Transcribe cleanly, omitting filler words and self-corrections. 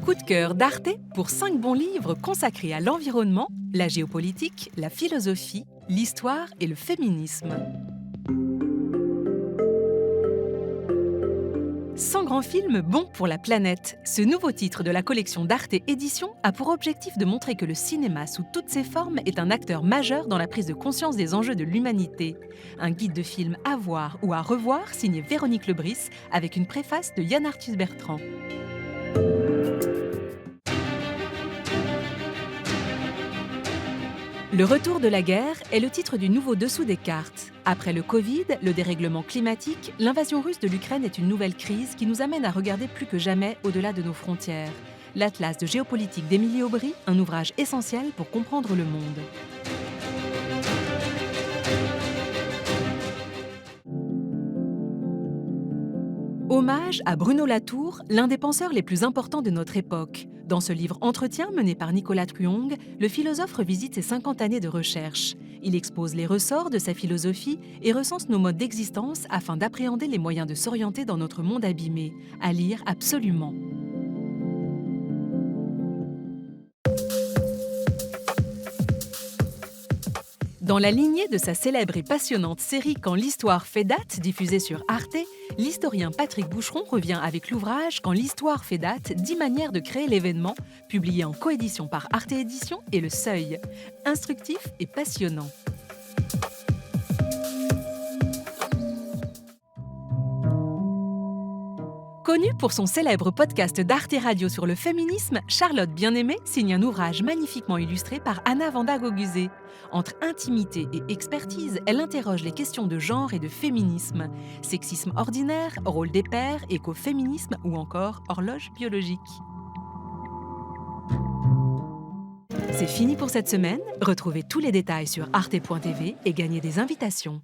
coup de cœur d'Arte pour 5 bons livres consacrés à l'environnement, la géopolitique, la philosophie, l'histoire et le féminisme. 100 grands films bons pour la planète. Ce nouveau titre de la collection d'Arte Éditions a pour objectif de montrer que le cinéma sous toutes ses formes est un acteur majeur dans la prise de conscience des enjeux de l'humanité. Un guide de films à voir ou à revoir signé Véronique Lebris avec une préface de Yann Arthus Bertrand. Le retour de la guerre est le titre du nouveau dessous des cartes. Après le Covid, le dérèglement climatique, l'invasion russe de l'Ukraine est une nouvelle crise qui nous amène à regarder plus que jamais au-delà de nos frontières. L'Atlas de géopolitique d'Émilie Aubry, un ouvrage essentiel pour comprendre le monde. Hommage à Bruno Latour, l'un des penseurs les plus importants de notre époque. Dans ce livre Entretien mené par Nicolas Truong, le philosophe revisite ses 50 années de recherche. Il expose les ressorts de sa philosophie et recense nos modes d'existence afin d'appréhender les moyens de s'orienter dans notre monde abîmé. À lire absolument. Dans la lignée de sa célèbre et passionnante série Quand l'histoire fait date, diffusée sur Arte, l'historien Patrick Boucheron revient avec l'ouvrage Quand l'histoire fait date, 10 manières de créer l'événement, publié en coédition par Arte Éditions et Le Seuil. Instructif et passionnant. Connue pour son célèbre podcast d'Arte Radio sur le féminisme, Charlotte Bien-Aimée signe un ouvrage magnifiquement illustré par Anna Vanda Goguzé. Entre intimité et expertise, elle interroge les questions de genre et de féminisme. Sexisme ordinaire, rôle des pères, écoféminisme ou encore horloge biologique. C'est fini pour cette semaine. Retrouvez tous les détails sur arte.tv et gagnez des invitations.